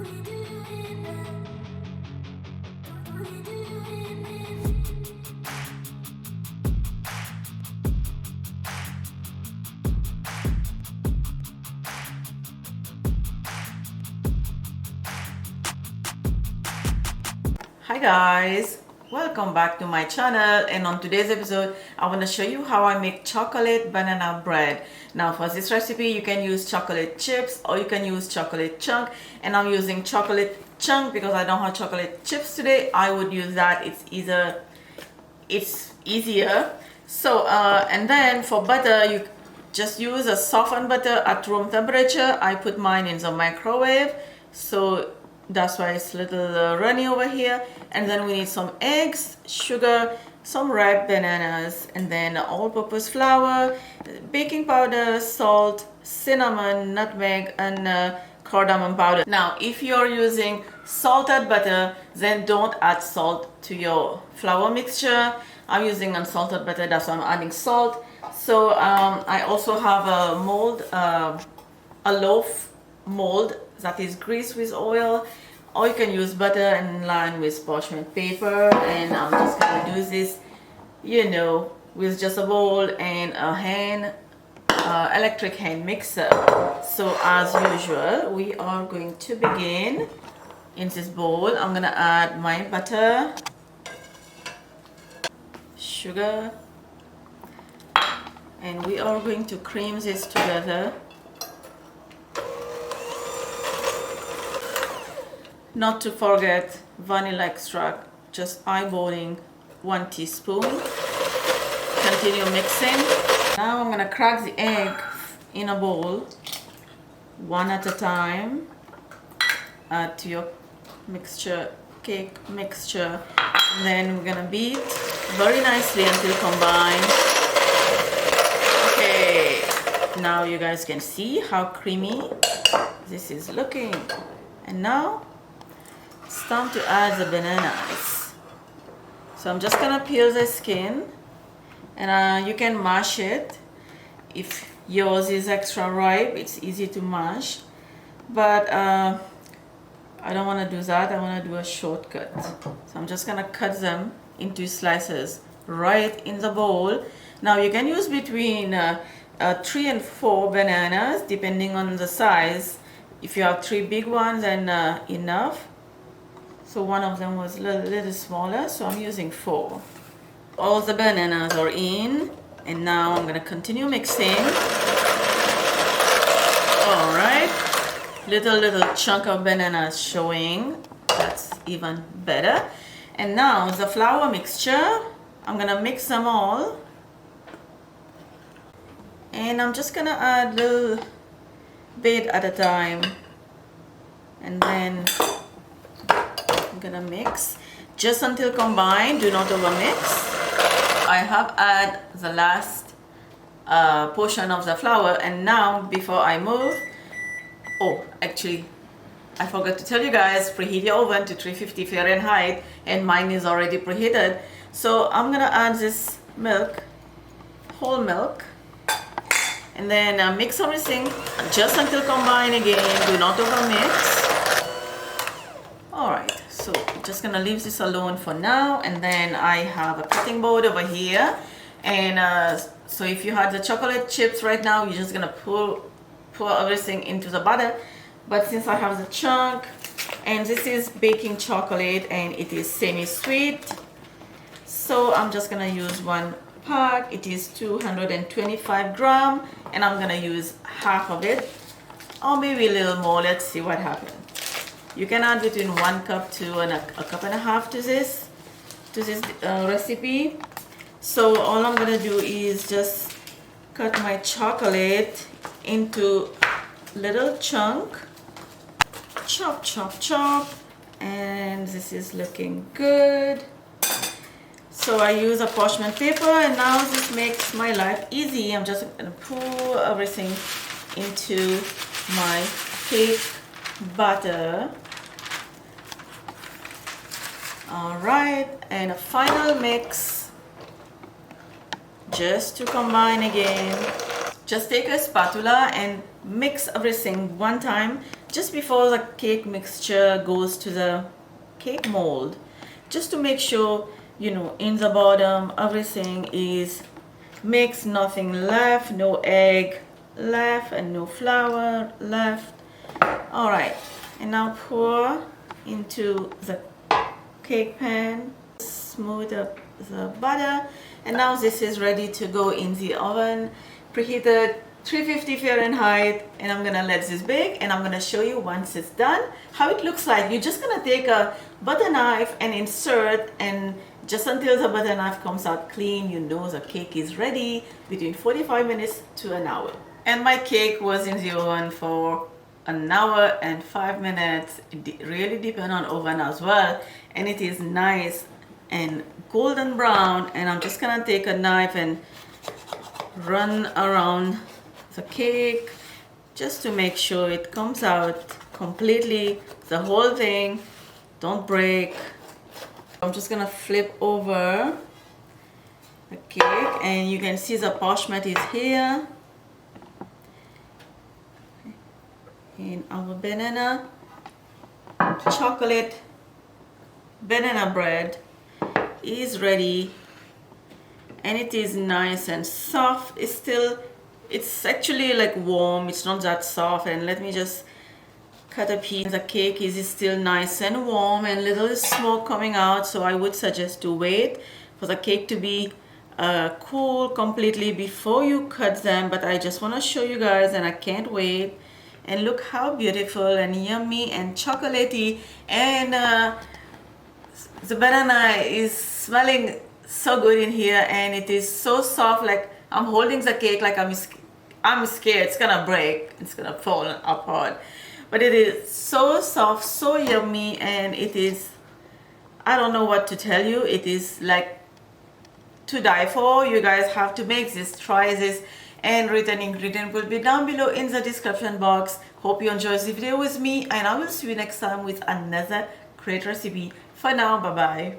Hi guys, welcome back to my channel, and on today's episode I want to show you how I make chocolate banana bread. Now for this recipe you can use chocolate chips or you can use chocolate chunk, and I'm using chocolate chunk because I don't have chocolate chips today. I would use that, it's easier. So and then for butter, you just use a softened butter at room temperature. I put mine in the microwave, so that's why it's a little runny over here. And then we need some eggs, sugar, some ripe bananas, and then all-purpose flour, baking powder, salt, cinnamon, nutmeg, and cardamom powder. Now if you're using salted butter, then don't add salt to your flour mixture. I'm using unsalted butter, that's why I'm adding salt. So I also have a mold, a loaf mold that is greased with oil, or you can use butter and line with parchment paper. And I'm just gonna do this, you know, with just a bowl and a electric hand mixer. So as usual, we are going to begin. In this bowl I'm gonna add my butter, sugar, and we are going to cream this together. Not to forget vanilla extract, just eyeballing 1 teaspoon. Continue mixing. Now I'm gonna crack the egg in a bowl, one at a time. Add to your cake mixture. And then we're gonna beat very nicely until combined. Okay, now you guys can see how creamy this is looking. And now it's time to add the bananas. So I'm just gonna peel the skin, and you can mash it. If yours is extra ripe, it's easy to mash, but I don't want to do that. I want to do a shortcut. So I'm just gonna cut them into slices right in the bowl. Now you can use between 3 and 4 bananas depending on the size. If you have 3 big ones, then enough. So one of them was a little smaller, so I'm using 4. All the bananas are in, and now I'm gonna continue mixing. All right, little chunk of bananas showing. That's even better. And now the flour mixture, I'm gonna mix them all, and I'm just gonna add a little bit at a time, and then I'm gonna mix just until combined. Do not overmix. I have added the last portion of the flour, and now before I move, oh actually I forgot to tell you guys, preheat your oven to 350 Fahrenheit, and mine is already preheated. So I'm gonna add this milk, whole milk, and then mix everything just until combined again. Do not overmix. Alright, so I'm just gonna leave this alone for now, and then I have a cutting board over here. And so if you had the chocolate chips right now, you're just gonna pour everything into the butter. But since I have the chunk, and this is baking chocolate and it is semi-sweet, so I'm just gonna use 1 pack. It is 225 grams, and I'm gonna use half of it, or maybe a little more. Let's see what happens. You can add between 1 cup to a cup and a half to this recipe. So all I'm gonna do is just cut my chocolate into little chunk, chop chop chop, and this is looking good. So I use a parchment paper, and now this makes my life easy. I'm just gonna pour everything into my cake batter. All right, and a final mix just to combine again. Just take a spatula and mix everything one time. just before the cake mixture goes to the cake mold, just to make sure, you know, in the bottom everything is mixed, nothing left, no egg left and no flour left. All right, and now pour into the cake pan, smooth up the butter, and now this is ready to go in the oven, preheated 350 Fahrenheit, and I'm gonna let this bake, and I'm gonna show you once it's done how it looks like. You're just gonna take a butter knife and insert, and just until the butter knife comes out clean, you know the cake is ready, between 45 minutes to an hour. And my cake was in the oven for an hour and 5 minutes. It really depends on oven as well, and it is nice and golden brown. And I'm just gonna take a knife and run around the cake just to make sure it comes out completely, the whole thing, don't break. I'm just gonna flip over the cake, and you can see the parchment is here, and our banana chocolate banana bread is ready, and it is nice and soft. It's actually like warm, it's not that soft. And let me just cut a piece. The cake is still nice and warm, and little smoke coming out, so I would suggest to wait for the cake to be cool completely before you cut them. But I just want to show you guys, and I can't wait. And look how beautiful and yummy and chocolatey, and the banana is smelling so good in here, and it is so soft. Like I'm holding the cake like I'm scared it's gonna break, it's gonna fall apart, but it is so soft, so yummy, and it is, I don't know what to tell you, it is like to die for. You guys have to make this, try this, and written ingredient will be down below in the description box. Hope you enjoyed the video with me, and I will see you next time with another great recipe. For now, bye bye.